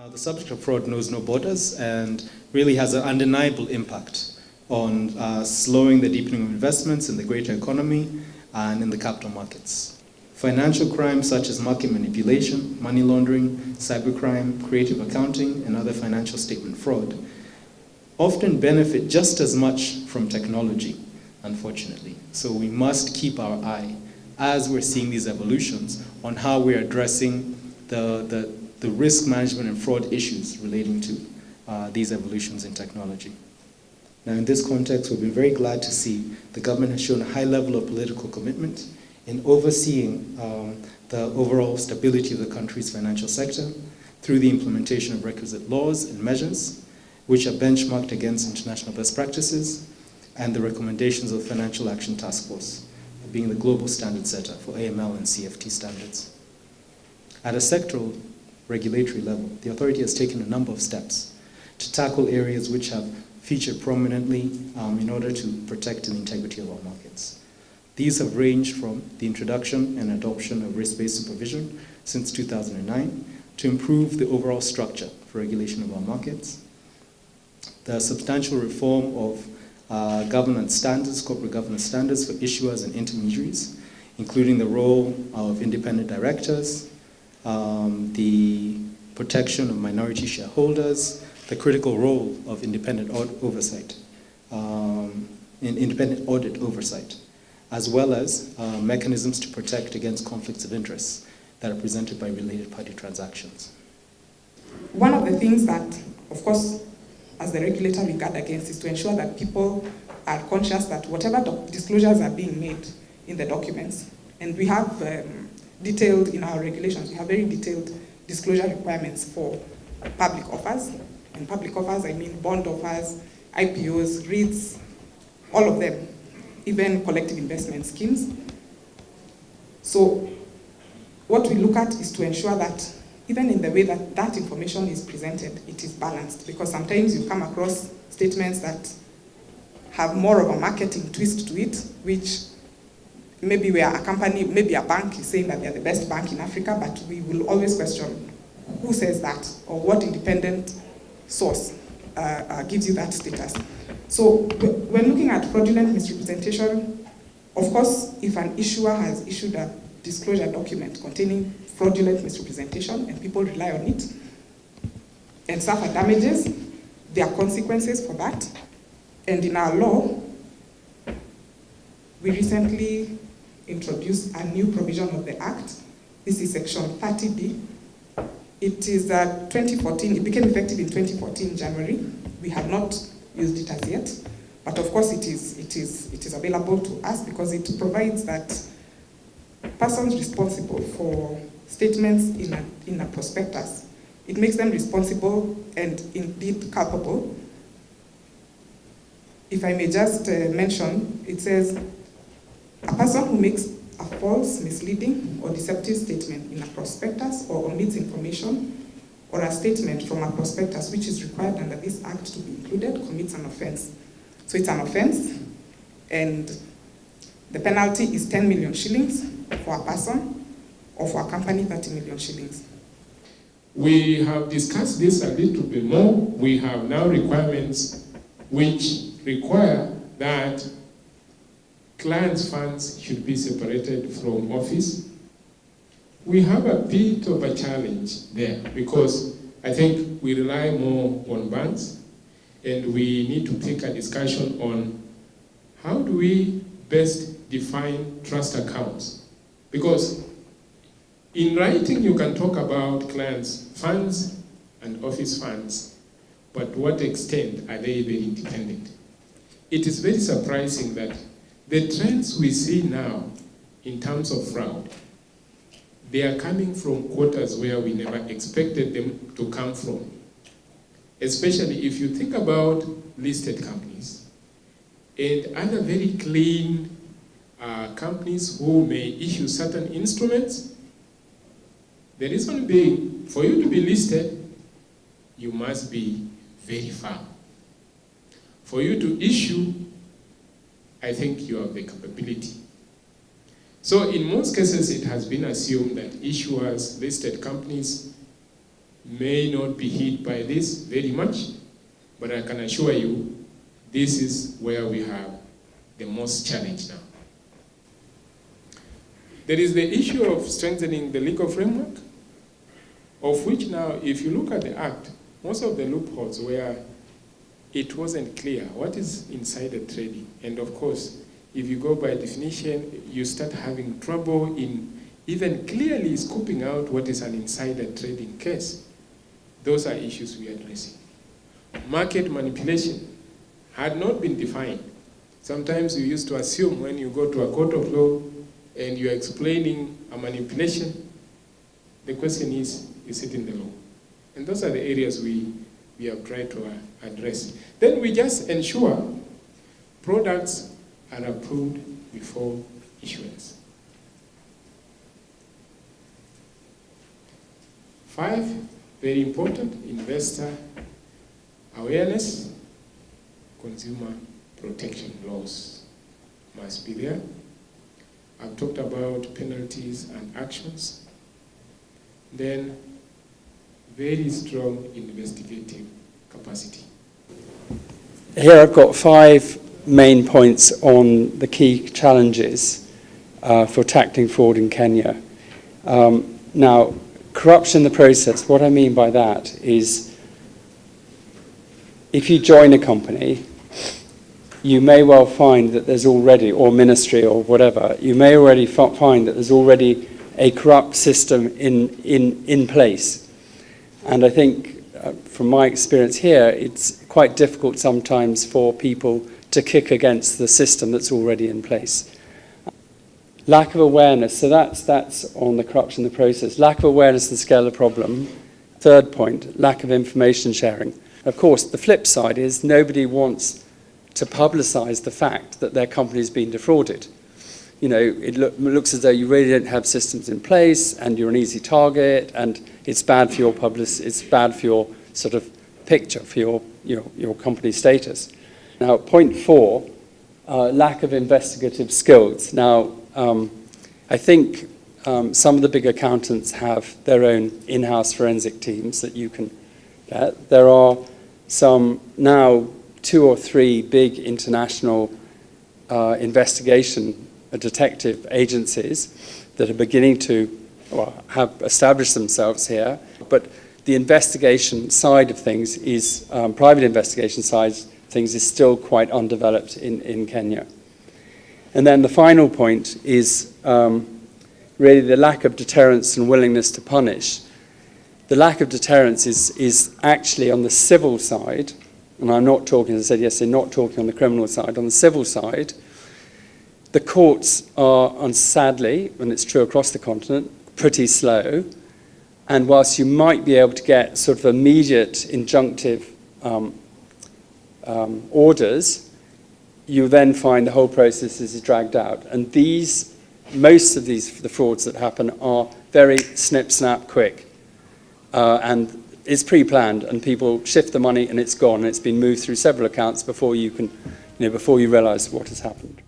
Now, the subject of fraud knows no borders and really has an undeniable impact on slowing the deepening of investments in the greater economy and in the capital markets. Financial crimes such as market manipulation, money laundering, cybercrime, creative accounting, and other financial statement fraud often benefit just as much from technology, unfortunately. So we must keep our eye, as we're seeing these evolutions, on how we're addressing the risk management and fraud issues relating to these evolutions in technology. Now, in this context, we've been very glad to see the government has shown a high level of political commitment in overseeing the overall stability of the country's financial sector through the implementation of requisite laws and measures, which are benchmarked against international best practices and the recommendations of the Financial Action Task Force, being the global standard setter for AML and CFT standards. At a sectoral regulatory level, the authority has taken a number of steps to tackle areas which have featured prominently in order to protect the integrity of our markets. These have ranged from the introduction and adoption of risk-based supervision since 2009 to improve the overall structure for regulation of our markets, the substantial reform of governance standards, corporate governance standards for issuers and intermediaries, including the role of independent directors, the protection of minority shareholders, the critical role of independent oversight, independent audit oversight, as well as mechanisms to protect against conflicts of interest that are presented by related party transactions. One of the things that, of course, as the regulator we guard against is to ensure that people are conscious that whatever disclosures are being made in the documents, and we have detailed in our regulations, we have very detailed disclosure requirements for public offers. And public offers, I mean bond offers, IPOs, REITs, all of them, even collective investment schemes. So what we look at is to ensure that even in the way that that information is presented, it is balanced, because sometimes you come across statements that have more of a marketing twist to it, which maybe we are a company, maybe a bank is saying that they're the best bank in Africa, but we will always question who says that or what independent source gives you that status. So when looking at fraudulent misrepresentation, of course, if an issuer has issued a disclosure document containing fraudulent misrepresentation and people rely on it and suffer damages, there are consequences for that. And in our law, we recently introduced a new provision of the Act. This is Section 30B. It is 2014, it became effective in 2014, January. We have not used it as yet, but of course it is available to us because it provides that persons responsible for statements in a prospectus, it makes them responsible and indeed culpable. If I may just mention, it says, a person who makes a false, misleading, or deceptive statement in a prospectus or omits information or a statement from a prospectus which is required under this Act to be included commits an offense. So it's an offense, and the penalty is 10 million shillings for a person, or for a company, 30 million shillings. We have discussed this a little bit more. We have now requirements which require that clients' funds should be separated from office. We have a bit of a challenge there because I think we rely more on banks, and we need to take a discussion on how do we best define trust accounts. Because in writing you can talk about clients' funds and office funds, but to what extent are they very independent? It is very surprising that the trends we see now in terms of fraud, they are coming from quarters where we never expected them to come from. Especially if you think about listed companies and other very clean companies who may issue certain instruments. The reason being, for you to be listed, you must be very firm. For you to issue, I think you have the capability. So in most cases, it has been assumed that issuers, listed companies, may not be hit by this very much, but I can assure you this is where we have the most challenge now. There is the issue of strengthening the legal framework, of which now, if you look at the Act, most of the loopholes where it wasn't clear what is insider trading. And of course, if you go by definition, you start having trouble in even clearly scoping out what is an insider trading case. Those are issues we are addressing. Market manipulation had not been defined. Sometimes you used to assume when you go to a court of law and you're explaining a manipulation, the question is it in the law? And those are the areas we have tried to address. Then we just ensure products are approved before issuance. 5, very important, investor awareness, consumer protection laws must be there. I've talked about penalties and actions. Then, very strong investigative capacity. Here I've got 5 main points on the key challenges for tackling fraud in Kenya. Now, corruption in the process, what I mean by that is if you join a company, you may well find that there's already, or ministry or whatever, you may already find that there's already a corrupt system in place. And I think from my experience here, it's quite difficult sometimes for people to kick against the system that's already in place. Lack of awareness, so that's on the corruption in the process. Lack of awareness of the scale of the problem. 3rd point, lack of information sharing. Of course, the flip side is nobody wants to publicize the fact that their company's been defrauded. You know, it looks as though you really don't have systems in place and you're an easy target and it's bad for your it's bad for your sort of picture, for your company status. Now, point 4, lack of investigative skills. Now, I think some of the big accountants have their own in-house forensic teams that you can get. There are some now 2 or 3 big international investigation detective agencies that are beginning to have established themselves here. But the investigation side of things is, private investigation side of things is still quite undeveloped in Kenya. And then the final point is really the lack of deterrence and willingness to punish. The lack of deterrence is actually on the civil side, and I'm not talking, as I said yesterday, not talking on the criminal side. On the civil side, the courts are, sadly, and it's true across the continent, pretty slow. And whilst you might be able to get sort of immediate injunctive orders, you then find the whole process is dragged out. And most of the frauds that happen are very snip, snap, quick. And it's pre-planned, and people shift the money and it's gone, and it's been moved through several accounts before you realize what has happened.